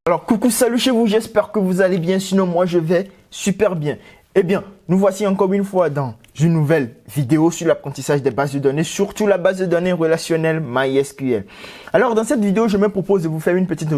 Alors coucou, salut chez vous, j'espère que vous allez bien, sinon moi je vais super bien. Eh bien, nous voici encore une fois dans une nouvelle vidéo sur l'apprentissage des bases de données, surtout la base de données relationnelle MySQL. Alors dans cette vidéo, je me propose de vous faire une petite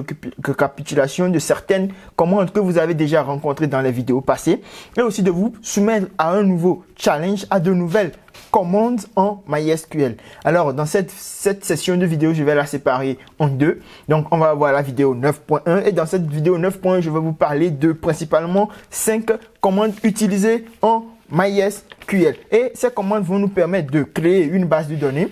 récapitulation de certaines commandes que vous avez déjà rencontrées dans les vidéos passées et aussi de vous soumettre à un nouveau challenge, à de nouvelles commandes en MySQL. Alors dans cette session de vidéo, je vais la séparer en deux. Donc on va avoir la vidéo 9.1 et dans cette vidéo 9.1, je vais vous parler de principalement 5 commandes utilisées en MySQL. Et ces commandes vont nous permettre de créer une base de données,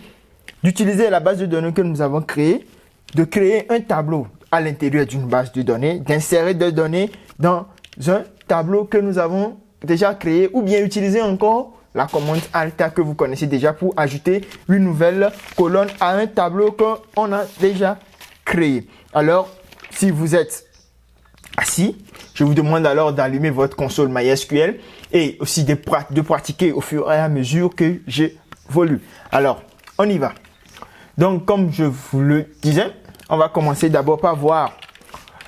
d'utiliser la base de données que nous avons créée, de créer un tableau à l'intérieur d'une base de données, d'insérer des données dans un tableau que nous avons déjà créé ou bien utiliser encore la commande alta que vous connaissez déjà pour ajouter une nouvelle colonne à un tableau qu'on a déjà créé. Alors, si vous êtes assis, je vous demande alors d'allumer votre console MySQL et aussi de pratiquer au fur et à mesure que j'évolue. Alors, on y va. Donc, comme je vous le disais, on va commencer d'abord par voir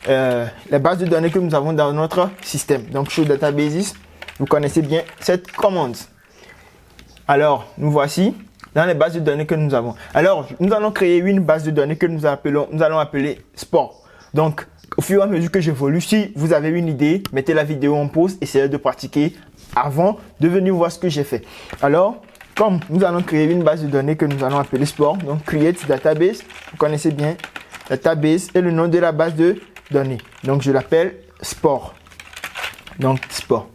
les bases de données que nous avons dans notre système. Donc, show databases, vous connaissez bien cette commande. Alors, nous voici dans les bases de données que nous avons. Alors, nous allons créer une base de données que nous allons appeler sport. Donc, au fur et à mesure que j'évolue, si vous avez une idée, mettez la vidéo en pause, essayez de pratiquer avant de venir voir ce que j'ai fait. Alors, comme nous allons créer une base de données que nous allons appeler sport, donc create database, vous connaissez bien database et le nom de la base de données. Donc, je l'appelle sport. Donc, sport.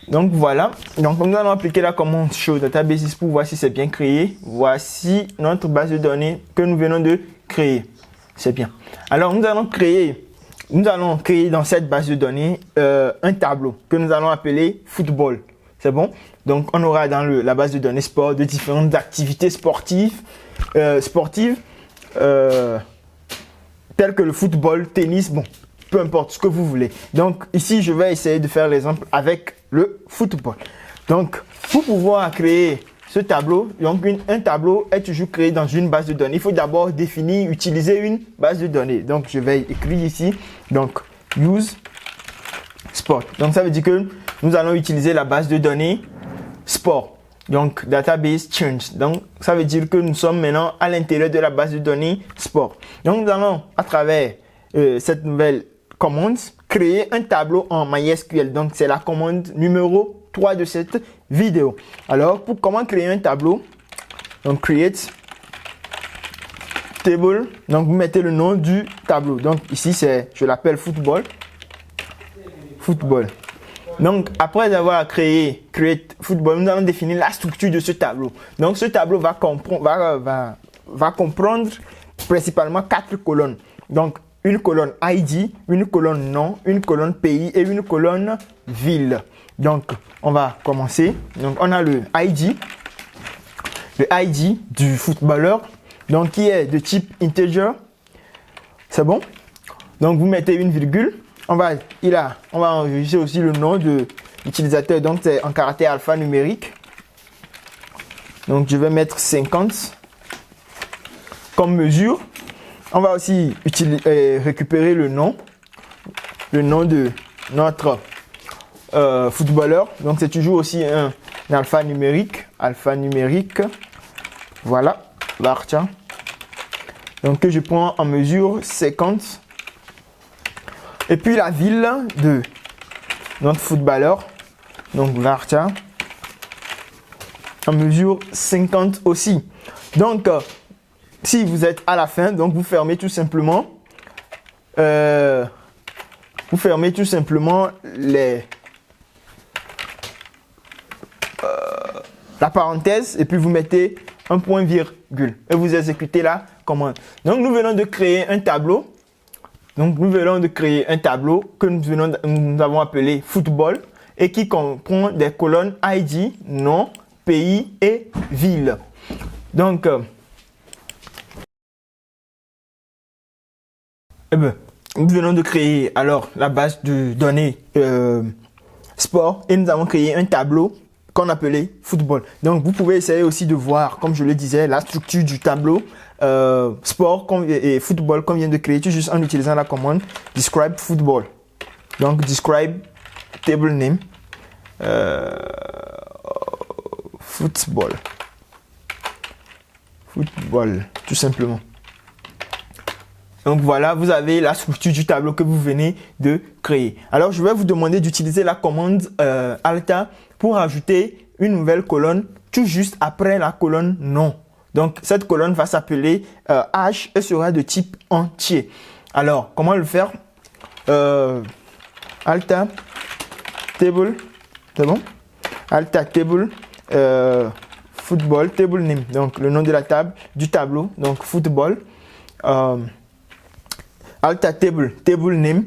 Donc voilà, donc nous allons appliquer la commande show databases pour voir si c'est bien créé. Voici notre base de données que nous venons de créer. C'est bien. Alors nous allons créer dans cette base de données un tableau que nous allons appeler football. C'est bon? Donc on aura dans la base de données sport de différentes activités sportives, telles que le football, tennis, bon, peu importe ce que vous voulez. Donc ici je vais essayer de faire l'exemple avec le football. Donc pour pouvoir créer ce tableau, donc un tableau est toujours créé dans une base de données. Il faut d'abord définir, utiliser une base de données. Donc je vais écrire ici, donc use sport. Donc ça veut dire que nous allons utiliser la base de données sport. Donc database change. Donc ça veut dire que nous sommes maintenant à l'intérieur de la base de données sport. Donc nous allons à travers cette nouvelle commande créer un tableau en MySQL. Donc c'est la commande numéro 3 de cette vidéo. Alors pour comment créer un tableau, donc create table, donc vous mettez le nom du tableau. Donc ici je l'appelle football. Donc après avoir créé create football, nous allons définir la structure de ce tableau. Donc ce tableau va comprendre principalement 4 colonnes. Donc une colonne ID, une colonne nom, une colonne pays et une colonne ville. Donc, on va commencer. Donc, on a le ID du footballeur, donc qui est de type integer. C'est bon? Donc, vous mettez une virgule. On va enregistrer aussi le nom de l'utilisateur. Donc, c'est en caractère alphanumérique. Donc, je vais mettre 50 comme mesure. On va aussi récupérer le nom de notre footballeur. Donc c'est toujours aussi un alphanumérique. Voilà, varchar. Donc que je prends en mesure 50. Et puis la ville de notre footballeur. Donc varchar. En mesure 50 aussi. Donc si vous êtes à la fin, donc vous fermez tout simplement la parenthèse et puis vous mettez un point virgule et vous exécutez la commande. Donc nous venons de créer un tableau. Que nous avons appelé football et qui comprend des colonnes ID, nom, pays et ville. Donc nous venons de créer alors la base de données sport et nous avons créé un tableau qu'on appelait football. Donc, vous pouvez essayer aussi de voir, comme je le disais, la structure du tableau sport et football qu'on vient de créer, tout juste en utilisant la commande describe football. Donc, describe table name football. Football, tout simplement. Donc voilà, vous avez la structure du tableau que vous venez de créer. Alors, je vais vous demander d'utiliser la commande Alta pour ajouter une nouvelle colonne tout juste après la colonne nom. Donc, cette colonne va s'appeler H et sera de type entier. Alors, comment le faire? Alta table, c'est bon? Alta table football, table name, donc le nom de la table, du tableau, donc football. Alta table, table name,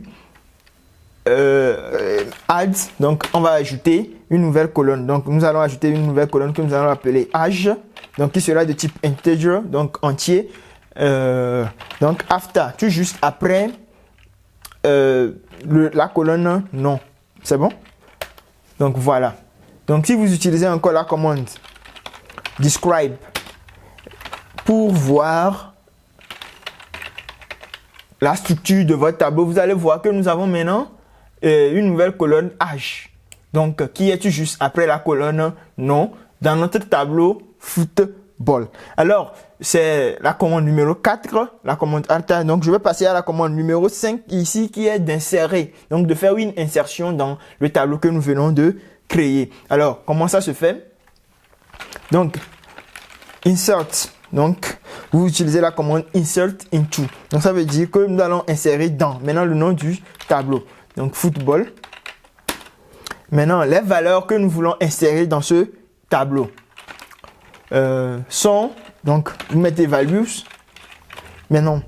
add, donc on va ajouter une nouvelle colonne. Donc nous allons ajouter une nouvelle colonne que nous allons appeler age, donc qui sera de type integer, donc entier. Donc after, tout juste après la colonne nom. C'est bon? Donc voilà. Donc si vous utilisez encore la commande describe pour voir la structure de votre tableau, vous allez voir que nous avons maintenant une nouvelle colonne H, donc qui est tout juste après la colonne nom dans notre tableau football. Alors, c'est la commande numéro 4, la commande alta. Donc, je vais passer à la commande numéro 5 ici qui est d'insérer, donc de faire une insertion dans le tableau que nous venons de créer. Alors, comment ça se fait? Donc, insert. Donc, vous utilisez la commande insert into. Donc, ça veut dire que nous allons insérer dans maintenant le nom du tableau. Donc, football. Maintenant, les valeurs que nous voulons insérer dans ce tableau sont, donc, vous mettez values. Maintenant,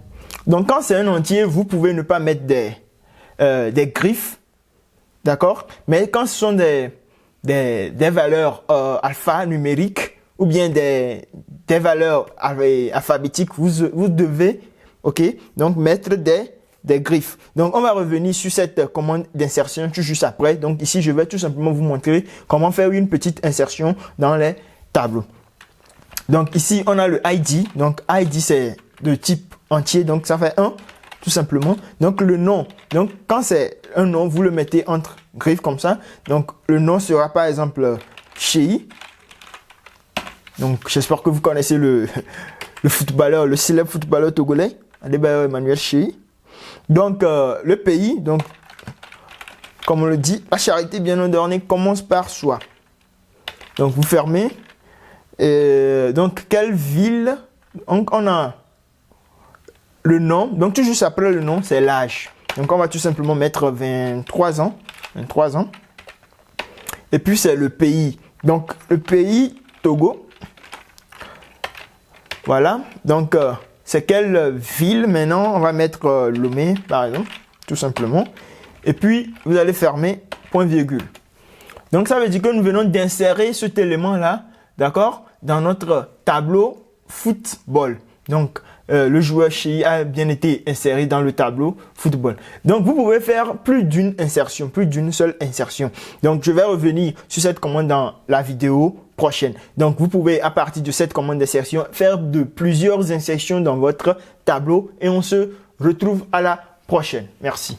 donc quand c'est un entier, vous pouvez ne pas mettre des griffes. D'accord? Mais quand ce sont des valeurs alphanumériques ou bien des valeurs alphabétiques, vous devez, ok, donc mettre des griffes. Donc, on va revenir sur cette commande d'insertion tout juste après. Donc, ici, je vais tout simplement vous montrer comment faire une petite insertion dans les tableaux. Donc, ici, on a le ID. Donc, ID, c'est de type entier. Donc, ça fait 1, tout simplement. Donc, le nom. Donc, quand c'est un nom, vous le mettez entre griffes comme ça. Donc, le nom sera par exemple Chéi. Donc, j'espère que vous connaissez le footballeur, le célèbre footballeur togolais, Adebayor Emmanuel Chéi. Donc, le pays, donc, comme on le dit, la charité bien ordonnée commence par soi. Donc, vous fermez. Donc, quelle ville? Donc, on a le nom. Donc, tout juste après le nom, c'est l'âge. Donc, on va tout simplement mettre 23 ans. 23 ans. Et puis, c'est le pays. Donc, le pays, Togo. Voilà. Donc, c'est quelle ville maintenant? On va mettre Lomé, par exemple, tout simplement. Et puis, vous allez fermer point virgule. Donc, ça veut dire que nous venons d'insérer cet élément-là, d'accord, dans notre tableau football. Donc, le joueur Chéi a bien été inséré dans le tableau football. Donc, vous pouvez faire plus d'une insertion, plus d'une seule insertion. Donc, je vais revenir sur cette commande dans la vidéo prochaine. Donc, vous pouvez, à partir de cette commande d'insertion, faire de plusieurs insertions dans votre tableau et on se retrouve à la prochaine. Merci.